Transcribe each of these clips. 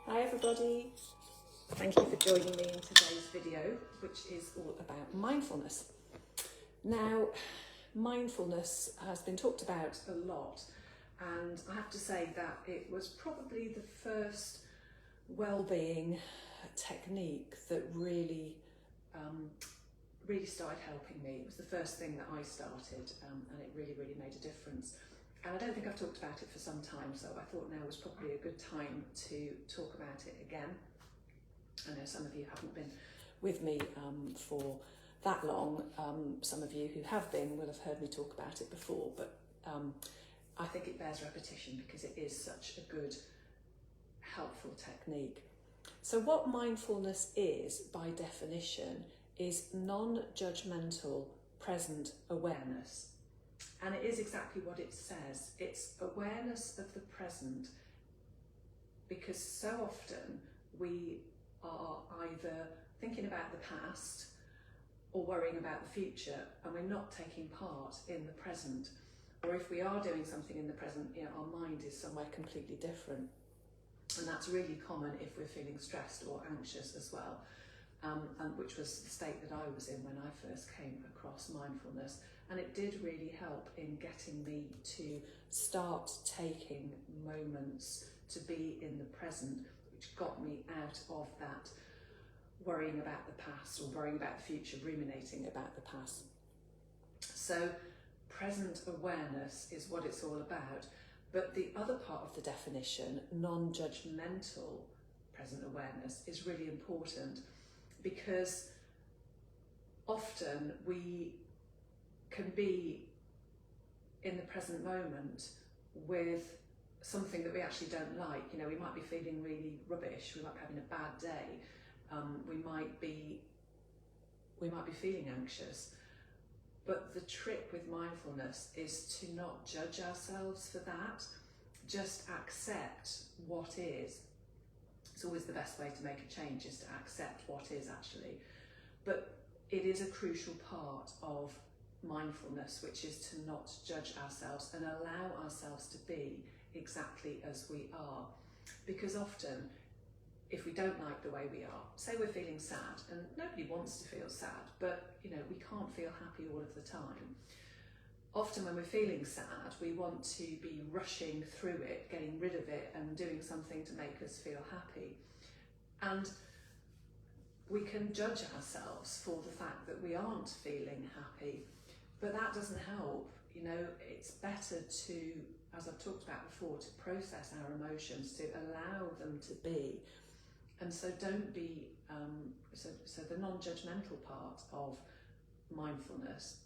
Hi everybody, thank you for joining me in today's video, which is all about mindfulness. Now, mindfulness has been talked about a lot, and I have to say that it was probably the first well-being technique that really started helping me. It was the first thing that I started, and it really made a difference. And I don't think I've talked about it for some time, so I thought now was probably a good time to talk about it again. I know some of you haven't been with me for that long. Some of you who have been will have heard me talk about it before, but I think it bears repetition because it is such a good, helpful technique. So what mindfulness is, by definition, is non-judgmental present awareness. And it is exactly what it says. It's awareness of the present, because so often we are either thinking about the past or worrying about the future, and we're not taking part in the present. Or if we are doing something in the present, our mind is somewhere completely different. And that's really common if we're feeling stressed or anxious as well, and which was the state that I was in when I first came across mindfulness. And it did really help in getting me to start taking moments to be in the present, which got me out of that worrying about the past or worrying about the future, ruminating about the past. So present awareness is what it's all about. But the other part of the definition, non-judgmental present awareness, is really important, because often we can be in the present moment with something that we actually don't like. We might be feeling really rubbish, we might be having a bad day, we might be feeling anxious. But the trick with mindfulness is to not judge ourselves for that, just accept what is. It's always the best way to make a change, is to accept what is actually. But it is a crucial part of mindfulness, which is to not judge ourselves and allow ourselves to be exactly as we are. Because often, if we don't like the way we are, say we're feeling sad, and nobody wants to feel sad, but we can't feel happy all of the time. Often when we're feeling sad, we want to be rushing through it, getting rid of it and doing something to make us feel happy. And we can judge ourselves for the fact that we aren't feeling happy, but that doesn't help. It's better to, as I've talked about before, to process our emotions, to allow them to be. And so don't be, so the non-judgmental part of mindfulness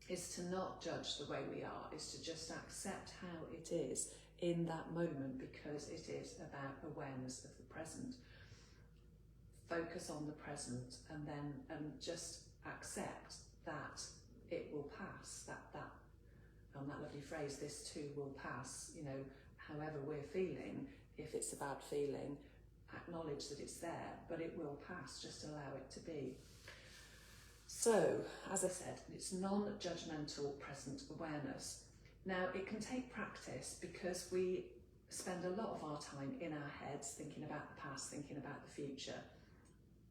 is to not judge the way we are, is to just accept how it is in that moment, because it is about awareness of the present. Focus on the present, and then just accept that it will pass, that lovely phrase, this too will pass. However we're feeling, if it's a bad feeling, acknowledge that it's there, but it will pass, just allow it to be. So, as I said, it's non-judgmental present awareness. Now, it can take practice, because we spend a lot of our time in our heads thinking about the past, thinking about the future.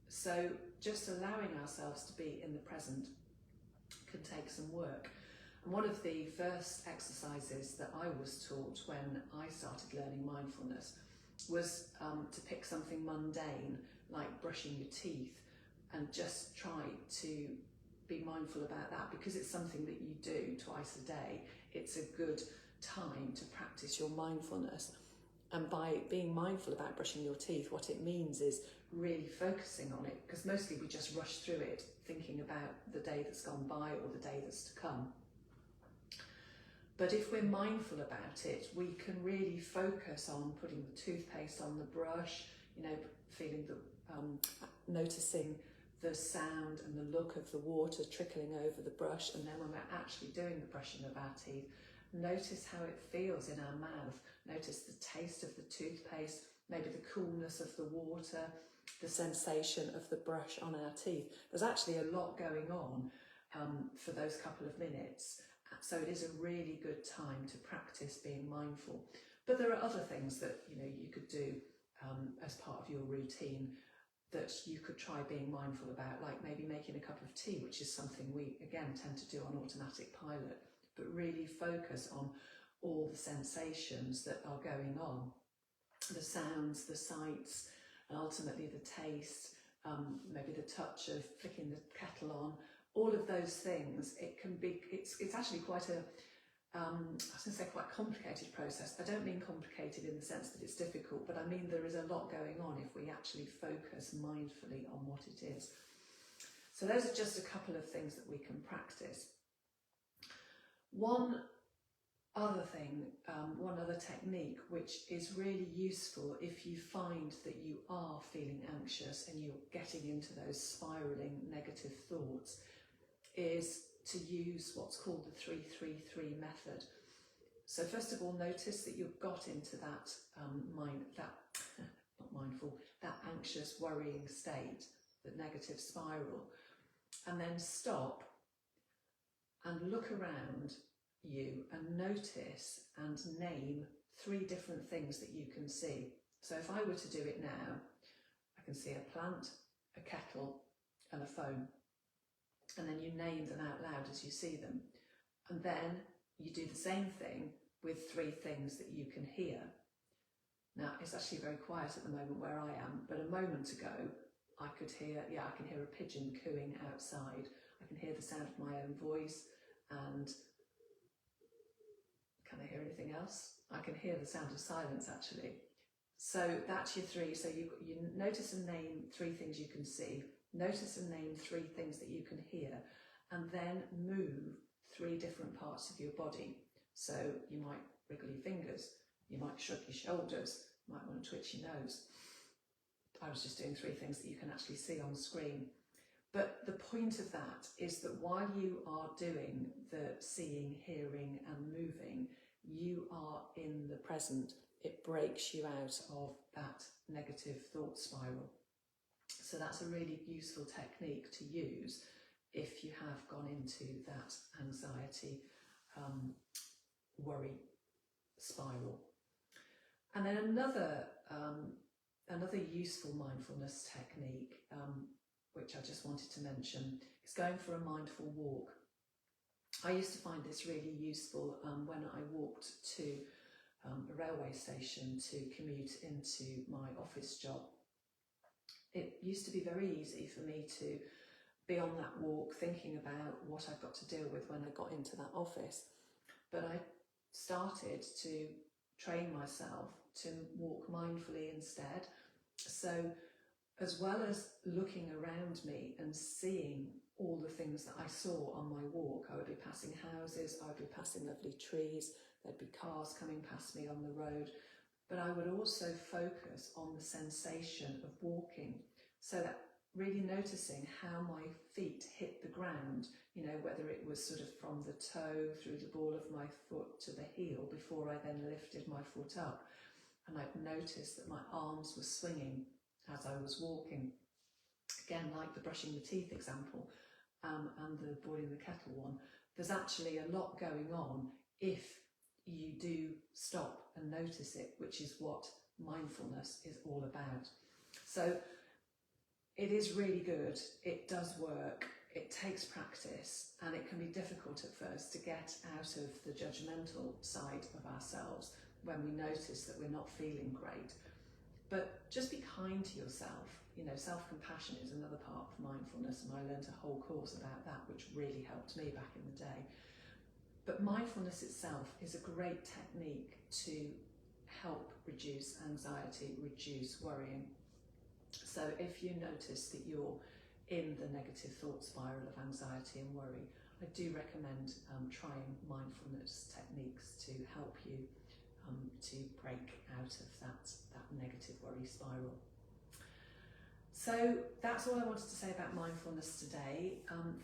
So just allowing ourselves to be in the present can take some work. And one of the first exercises that I was taught when I started learning mindfulness was to pick something mundane, like brushing your teeth, and just try to be mindful about that, because it's something that you do twice a day. It's a good time to practice your mindfulness. And by being mindful about brushing your teeth, what it means is really focusing on it, because mostly we just rush through it thinking about the day that's gone by or the day that's to come. But if we're mindful about it, we can really focus on putting the toothpaste on the brush, feeling noticing the sound and the look of the water trickling over the brush. And then when we're actually doing the brushing of our teeth, notice how it feels in our mouth. Notice the taste of the toothpaste, maybe the coolness of the water, the sensation of the brush on our teeth. There's actually a lot going on for those couple of minutes. So it is a really good time to practice being mindful. But there are other things that you could do as part of your routine that you could try being mindful about, like maybe making a cup of tea, which is something we again tend to do on automatic pilot, but really focus on all the sensations that are going on, the sounds, the sights, and ultimately the taste, maybe the touch of flicking the kettle on, all of those things. It can be, it's actually quite a, I was going to say quite complicated process. I don't mean complicated in the sense that it's difficult, but I mean there is a lot going on if we actually focus mindfully on what it is. So those are just a couple of things that we can practice. One other thing, one other technique which is really useful if you find that you are feeling anxious and you're getting into those spiralling negative thoughts, is to use what's called the 3-3-3 method. So first of all, notice that you've got into that that anxious, worrying state, the negative spiral, and then stop and look around you and notice and name 3 different things that you can see. So if I were to do it now, I can see a plant, a kettle, and a phone. And then you name them out loud as you see them. And then you do the same thing with 3 things that you can hear. Now, it's actually very quiet at the moment where I am, but a moment ago I could hear, I can hear a pigeon cooing outside. I can hear the sound of my own voice, and can I hear anything else? I can hear the sound of silence actually. So that's your 3. So you notice and name 3 things you can see. Notice and name 3 things that you can hear, and then move 3 different parts of your body. So you might wriggle your fingers, you might shrug your shoulders, you might want to twitch your nose. I was just doing 3 things that you can actually see on screen. But the point of that is that while you are doing the seeing, hearing and moving, you are in the present. It breaks you out of that negative thought spiral. So that's a really useful technique to use if you have gone into that anxiety, worry spiral. And then another useful mindfulness technique, which I just wanted to mention, is going for a mindful walk. I used to find this really useful when I walked to a railway station to commute into my office job. It used to be very easy for me to be on that walk thinking about what I've got to deal with when I got into that office. But I started to train myself to walk mindfully instead. So as well as looking around me and seeing all the things that I saw on my walk, I would be passing houses, I would be passing lovely trees, there'd be cars coming past me on the road, but I would also focus on the sensation of walking, so that really noticing how my feet hit the ground, you know, whether it was sort of from the toe through the ball of my foot to the heel before I then lifted my foot up. And I'd noticed that my arms were swinging as I was walking. Again, like the brushing the teeth example and the boiling the kettle one, there's actually a lot going on if you do stop and notice it, which is what mindfulness is all about. So it is really good, it does work, it takes practice, and it can be difficult at first to get out of the judgmental side of ourselves when we notice that we're not feeling great. But just be kind to yourself. You know, self-compassion is another part of mindfulness, and I learned a whole course about that, which really helped me back in the day. But mindfulness itself is a great technique to help reduce anxiety, reduce worrying. So if you notice that you're in the negative thought spiral of anxiety and worry, I do recommend trying mindfulness techniques to help you to break out of that negative worry spiral. So that's all I wanted to say about mindfulness today.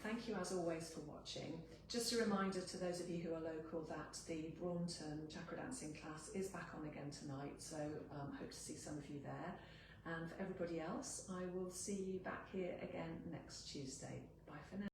Thank you as always for watching. Just a reminder to those of you who are local that the Braunton Chakra Dancing class is back on again tonight, so hope to see some of you there. And for everybody else, I will see you back here again next Tuesday. Bye for now.